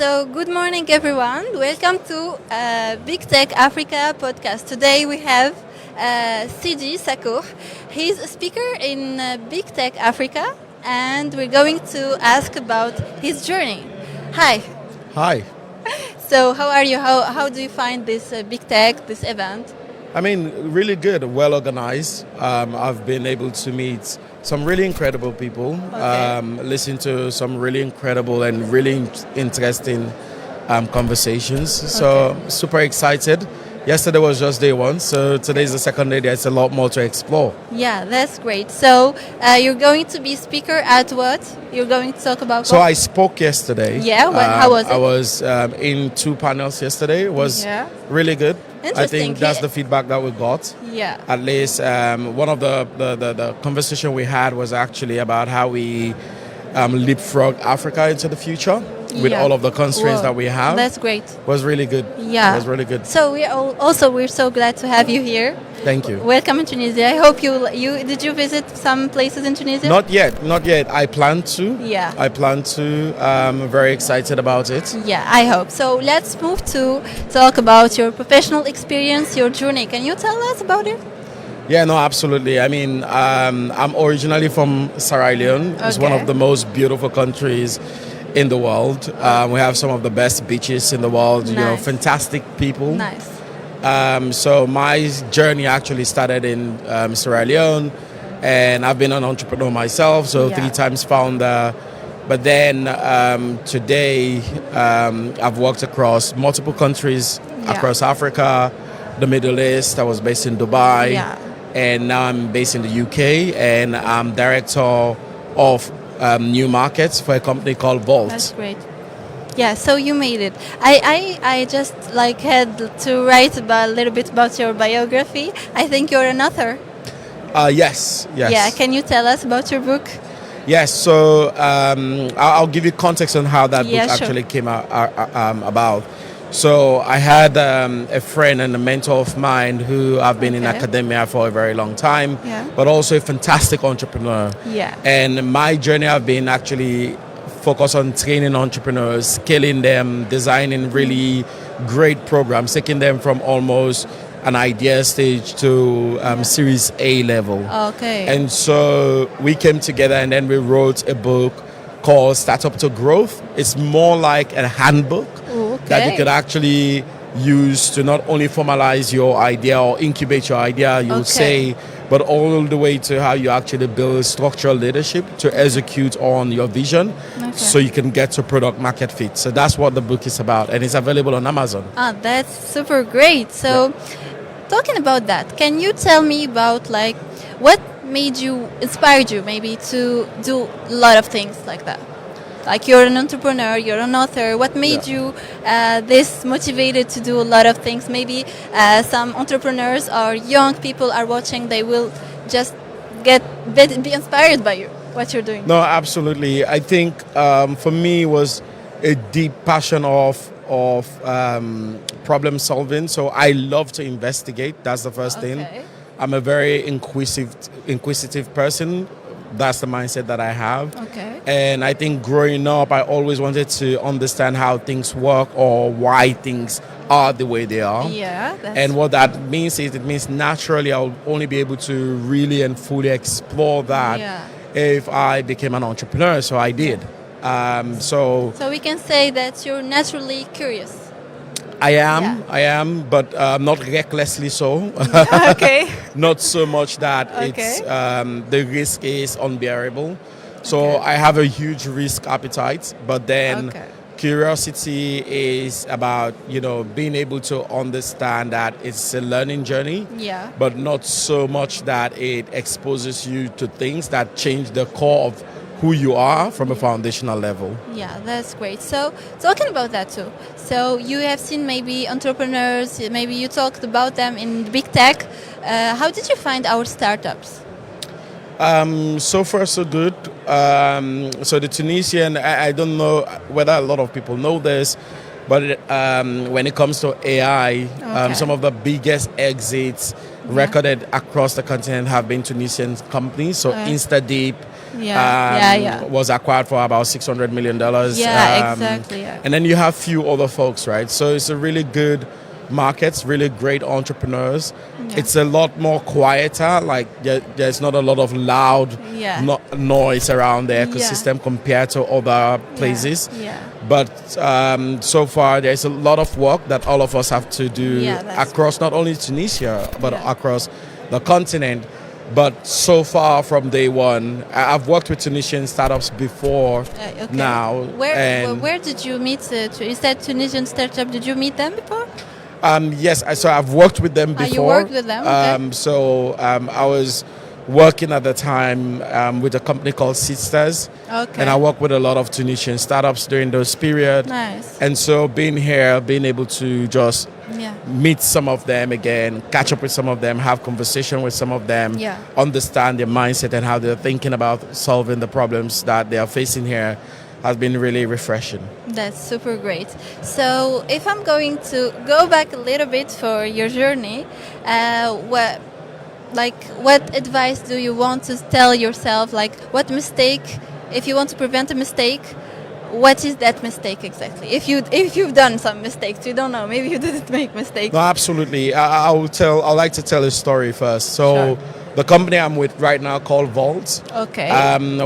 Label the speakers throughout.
Speaker 1: So good morning, everyone. Welcome to Big Tech Africa podcast. Today we have Sidi Sacooh. He's a speaker in Big Tech Africa, and we're going to ask about his journey. Hi.
Speaker 2: Hi.
Speaker 1: So how are you? How do you find this Big Tech, this event?
Speaker 2: I mean, really good, well organized. I've been able to meet some really incredible people, listen to some really incredible and really interesting conversations. So super excited. Yesterday was just day one, so today's the second day. There's a lot more to explore.
Speaker 1: Yeah, that's great. So you're going to be speaker at what? You're going to talk about
Speaker 2: So
Speaker 1: what?
Speaker 2: I spoke yesterday.
Speaker 1: Yeah, how was it?
Speaker 2: I was in 2 panels yesterday. It was really good. I
Speaker 1: Interesting.
Speaker 2: think that's the feedback that we got.
Speaker 1: Yeah.
Speaker 2: At least one of the conversation we had was actually about how we leapfrog Africa into the future with all of the constraints that we have.
Speaker 1: That's great.
Speaker 2: Was really good.
Speaker 1: Yeah.
Speaker 2: It was really good.
Speaker 1: So we're so glad to have you here.
Speaker 2: Thank you.
Speaker 1: Welcome in Tunisia. I hope you did you visit some places in Tunisia?
Speaker 2: Not yet. I plan to.
Speaker 1: Yeah.
Speaker 2: I plan to. I'm very excited about it.
Speaker 1: Yeah, I hope. So let's move to talk about your professional experience, your journey. Can you tell us about it?
Speaker 2: Yeah, no, absolutely. I mean, I'm originally from Sierra Leone. It's one of the most beautiful countries in the world. We have some of the best beaches in the world.
Speaker 1: Nice.
Speaker 2: You know, fantastic people.
Speaker 1: Nice.
Speaker 2: So my journey actually started in Sierra Leone, and I've been an entrepreneur myself. So 3 times founder. But then today, I've worked across multiple countries across Africa, the Middle East. I was based in Dubai.
Speaker 1: Yeah.
Speaker 2: And now I'm based in the UK, and I'm director of new markets for a company called Vault.
Speaker 1: That's great. Yeah, so you made it. I just had to write a little bit about your biography. I think you're an author.
Speaker 2: Yes.
Speaker 1: Yeah, can you tell us about your book?
Speaker 2: Yes, so I'll give you context on how that book actually came about. So I had a friend and a mentor of mine who I've been in academia for a very long time, but also a fantastic entrepreneur.
Speaker 1: Yeah.
Speaker 2: And my journey have been actually focused on training entrepreneurs, scaling them, designing really great programs, taking them from almost an idea stage to Series A level.
Speaker 1: Okay.
Speaker 2: And so we came together and then we wrote a book called Startup to Growth. It's more like a handbook that you could actually use to not only formalize your idea or incubate your idea, you'll say, but all the way to how you actually build structural leadership to execute on your vision so you can get to product market fit. So that's what the book is about, and it's available on Amazon.
Speaker 1: Ah, that's super great. So talking about that, can you tell me about what inspired you maybe to do a lot of things like that? Like you're an entrepreneur, you're an author. What made you this motivated to do a lot of things? Maybe some entrepreneurs or young people are watching. They will just be inspired by you, what you're doing.
Speaker 2: No, absolutely. I think for me it was a deep passion of problem solving. So I love to investigate. That's the first thing. I'm a very inquisitive person. That's the mindset that I have. And I think growing up, I always wanted to understand how things work or why things are the way they are.
Speaker 1: Yeah.
Speaker 2: And what that means is it means naturally I'll only be able to really and fully explore that if I became an entrepreneur. So I did. So
Speaker 1: we can say that you're naturally curious.
Speaker 2: I am, but not recklessly so. Not so much that it's the risk is unbearable. So I have a huge risk appetite, but then curiosity is about being able to understand that it's a learning journey, but not so much that it exposes you to things that change the core of who you are from a foundational level.
Speaker 1: Yeah, that's great. So talking about that too. So you have seen maybe entrepreneurs, maybe you talked about them in big tech. How did you find our startups?
Speaker 2: So far so good. So the Tunisian, I don't know whether a lot of people know this, but when it comes to AI, some of the biggest exits recorded across the continent have been Tunisian companies. So InstaDeep, was acquired for about $600 million.
Speaker 1: Yeah, exactly. Yeah.
Speaker 2: And then you have few other folks, right? So it's a really good markets, really great entrepreneurs.
Speaker 1: Yeah.
Speaker 2: It's a lot more quieter, like there's not a lot of loud noise around the ecosystem compared to other places. But so far there's a lot of work that all of us have to do across not only Tunisia but across the continent. But so far from day one, I've worked with Tunisian startups before now.
Speaker 1: Where did you meet? Is that Tunisian startup? Did you meet them before?
Speaker 2: Yes, so I've worked with them before.
Speaker 1: You worked with them? Okay.
Speaker 2: I was working at the time with a company called Sisters.
Speaker 1: Okay.
Speaker 2: And I worked with a lot of Tunisian startups during those periods.
Speaker 1: Nice.
Speaker 2: And so being here, being able to just meet some of them again, catch up with some of them, have conversation with some of them, understand their mindset and how they're thinking about solving the problems that they are facing here has been really refreshing.
Speaker 1: That's super great. So if I'm going to go back a little bit for your journey, what advice do you want to tell yourself? Like, what mistake, if you want to prevent a mistake, what is that mistake exactly? If you've done some mistakes, you don't know, maybe you didn't make mistakes.
Speaker 2: No, absolutely. I'd like to tell a story first. So the company I'm with right now called Vault.
Speaker 1: Okay.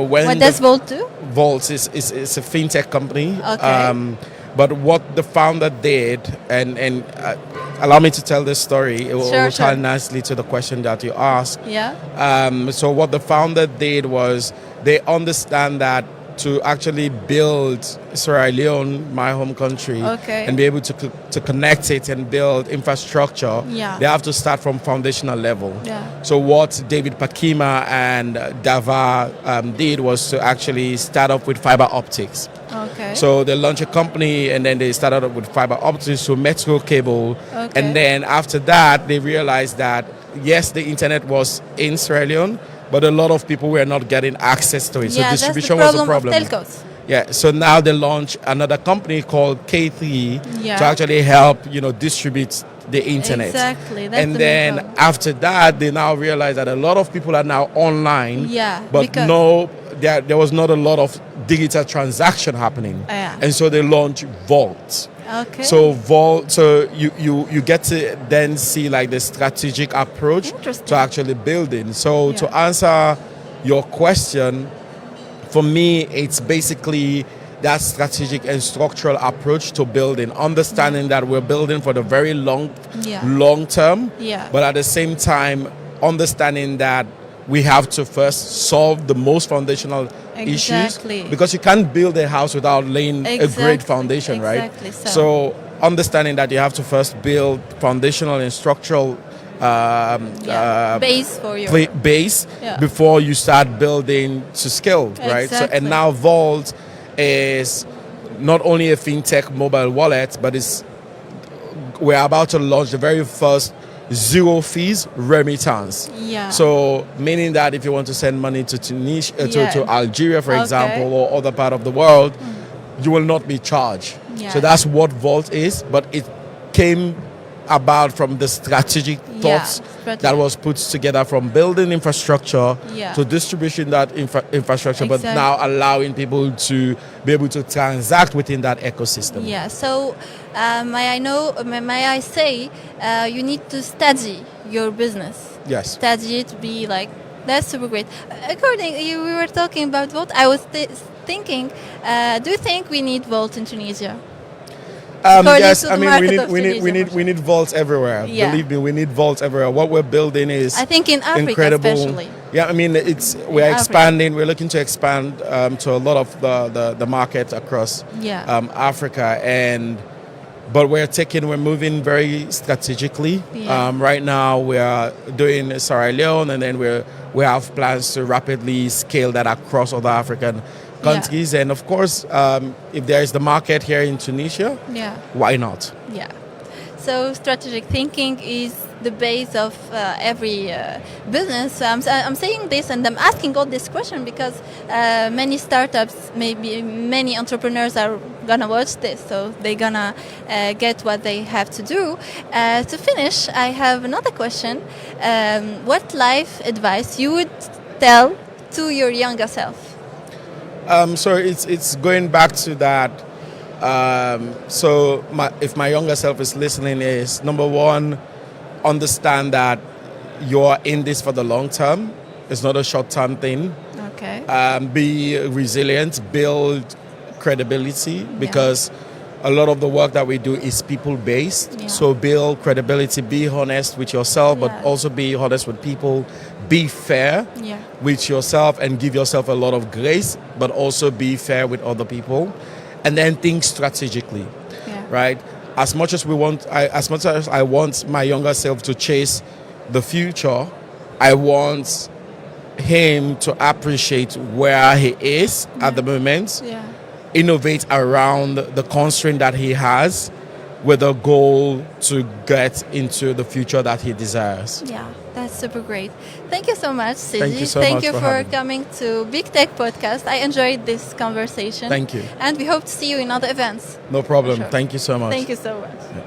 Speaker 1: What does Vault do?
Speaker 2: Vault is a fintech company.
Speaker 1: Okay.
Speaker 2: But what the founder did, and allow me to tell this story, it will tie nicely to the question that you asked.
Speaker 1: Yeah.
Speaker 2: So what the founder did was they understand that to actually build Sierra Leone, my home country, and be able to connect it and build infrastructure, they have to start from foundational level.
Speaker 1: Yeah.
Speaker 2: So what David Pakima and Dava did was to actually start off with fiber optics.
Speaker 1: Okay.
Speaker 2: So they launched a company and then they started up with fiber optics, so metro cable.
Speaker 1: Okay.
Speaker 2: And then after that, they realized that, yes, the internet was in Sierra Leone, but a lot of people were not getting access to it. So distribution was a problem.
Speaker 1: Of telcos.
Speaker 2: Yeah, so now they launched another company called K3 to actually help, distribute the internet.
Speaker 1: Exactly. That's
Speaker 2: and then after that, they now realize that a lot of people are now online.
Speaker 1: Yeah.
Speaker 2: But there was not a lot of digital transaction happening. And so they launched Vault.
Speaker 1: Okay.
Speaker 2: So Vault, so you get to then see like the strategic approach to actually building. So to answer your question, for me, it's basically that strategic and structural approach to building, understanding that we're building for the very long term, but at the same time, understanding that we have to first solve the most foundational issues, because you can't build a house without laying a great foundation, right? So understanding that you have to first build foundational and structural
Speaker 1: base for your
Speaker 2: base before you start building to scale, right? So and now Vault is not only a fintech mobile wallet, but we're about to launch the very first zero fees remittance. So meaning that if you want to send money to Tunisia, to Algeria, for example, or other part of the world, you will not be charged. So that's what Vault is, but it came about from the strategic thoughts that was put together from building infrastructure to distribution that infrastructure, but now allowing people to be able to transact within that ecosystem.
Speaker 1: Yeah. So may I say you need to study your business.
Speaker 2: Yes.
Speaker 1: Study it, be like, that's super great. We were talking about Vault. I was thinking, do you think we need Vault in Tunisia?
Speaker 2: Yes, I mean we need vaults everywhere. Believe me, we need vaults everywhere. What we're building is,
Speaker 1: I think, in Africa
Speaker 2: incredible.
Speaker 1: Especially.
Speaker 2: Yeah, I mean we're expanding. We're looking to expand to a lot of the markets across Africa, but we're moving very strategically. Right now we are doing Sierra Leone, and then we have plans to rapidly scale that across other African countries, and of course, if there is the market here in Tunisia, why not?
Speaker 1: Yeah. So strategic thinking is the base of every business. I'm saying this, and I'm asking all this question because many startups, maybe many entrepreneurs are gonna watch this, so they're gonna get what they have to do. To finish, I have another question. What life advice you would tell to your younger self?
Speaker 2: So it's going back to that. So if my younger self is listening, is number one, understand that you're in this for the long term. It's not a short term thing.
Speaker 1: Okay.
Speaker 2: Be resilient, build credibility, because a lot of the work that we do is people based.
Speaker 1: Yeah.
Speaker 2: So build credibility, be honest with yourself, but
Speaker 1: Yeah.
Speaker 2: also be honest with people. Be fair with yourself and give yourself a lot of grace, but also be fair with other people. And then think strategically, right? As much as I want my younger self to chase the future, I want him to appreciate where he is at the moment, innovate around the constraint that he has with a goal to get into the future that he desires.
Speaker 1: Yeah, that's super great. Thank you so much, Sidi.
Speaker 2: Thank you so much for
Speaker 1: for
Speaker 2: having me.
Speaker 1: coming to Big Tech Podcast. I enjoyed this conversation.
Speaker 2: Thank you.
Speaker 1: And we hope to see you in other events.
Speaker 2: No problem.
Speaker 1: Sure.
Speaker 2: Thank you so much.
Speaker 1: Thank you so much.
Speaker 2: Yeah.